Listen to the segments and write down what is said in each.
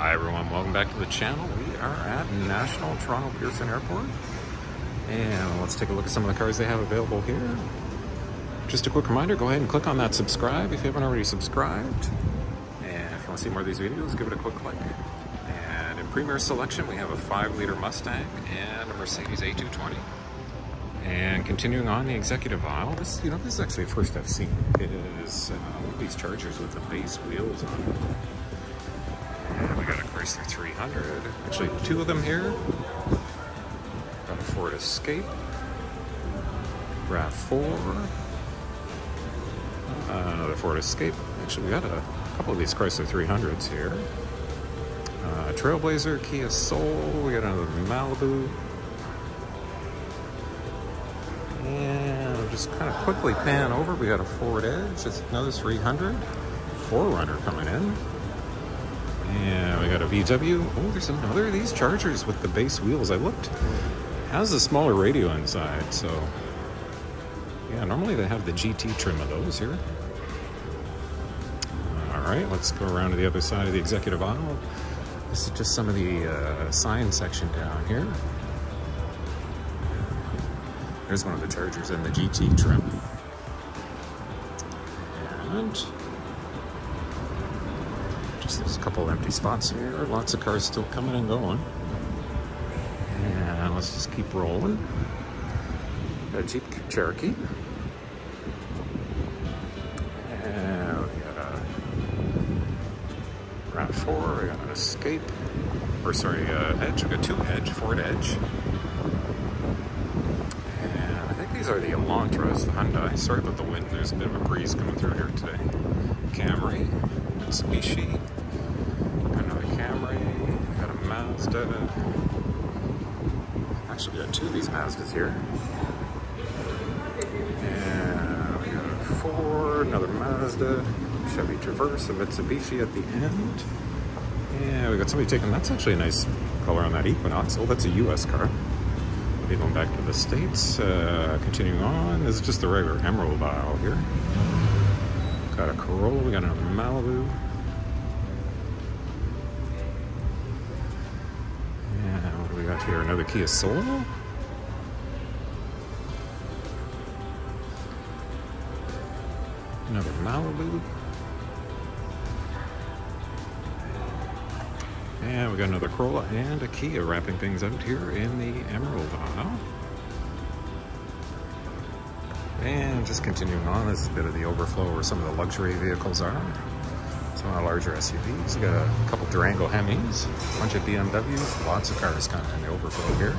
Hi everyone, welcome back to the channel. We are at National Toronto Pearson Airport, and let's take a look at some of the cars they have available here. Just a quick reminder, go ahead and click on that subscribe if you haven't already subscribed, and if you want to see more of these videos, give it a quick click. And in premier selection, we have a 5-liter Mustang and a Mercedes A220. And continuing on the executive aisle, this is actually a first I've seen. It is one of these Chargers with the base wheels on it. And we got a Chrysler 300. Actually, two of them here. Got a Ford Escape. RAV4. Another Ford Escape. Actually, we got a couple of these Chrysler 300s here. Trailblazer, Kia Soul. We got another Malibu. And I'll just kind of quickly pan over. We got a Ford Edge. It's another 300. 4Runner coming in. And we got a VW. Oh, there's another of these Chargers with the base wheels. I looked. It has a smaller radio inside, so yeah, normally they have the GT trim of those here. All right, let's go around to the other side of the executive aisle. This is just some of the sign section down here. There's one of the Chargers in the GT trim. And just there's a couple empty spots here. Lots of cars still coming and going. And let's just keep rolling. Got a Jeep Cherokee. And we got a RAV4. We got an Escape. Or sorry, Edge. We got two Edge, Ford Edge. And I think these are the Elantras, the Hyundai. Sorry about the wind. There's a bit of a breeze coming through here today. Camry, Mitsubishi. Got another Camry. Got a Mazda. Actually, we got two of these Mazdas here. And we got a Ford, another Mazda, Chevy Traverse, a Mitsubishi at the end. Yeah, we got somebody taking, that's actually a nice color on that Equinox. Oh, that's a US car. Maybe going back to the States. Continuing on, this is just the regular Emerald aisle here. Got a Corolla, we got another Malibu. And what do we got here? Another Kia Soul. Another Malibu. And we got another Corolla and a Kia wrapping things out here in the Emerald aisle. And just continuing on, this is a bit of the overflow where some of the luxury vehicles are. Some of the larger SUVs. We got a couple Durango Hemis, a bunch of BMWs, lots of cars kind of in the overflow here.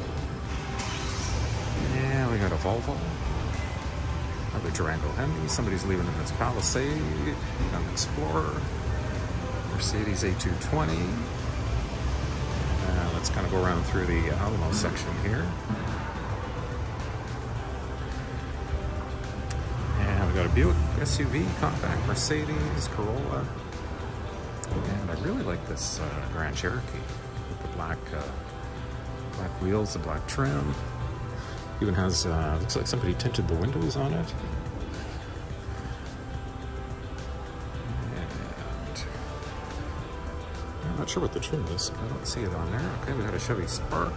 And we got a Volvo. Another Durango Hemi. Somebody's leaving in this Palisade. Got an Explorer. Mercedes A220. Let's kind of go around through the Alamo section here. And we got a Buick SUV, compact, Mercedes, Corolla. And I really like this Grand Cherokee with the black wheels, the black trim. Even has, looks like somebody tinted the windows on it. I'm not sure what the trim is. I don't see it on there. Okay, we got a Chevy Spark,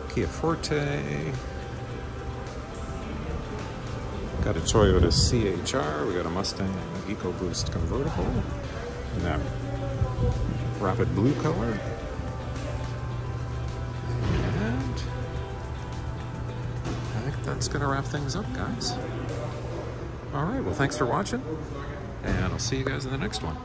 Kia Forte. Got a Toyota CHR. We got a Mustang EcoBoost convertible in that rapid blue color. And I think that's going to wrap things up, guys. All right, well, thanks for watching, and I'll see you guys in the next one.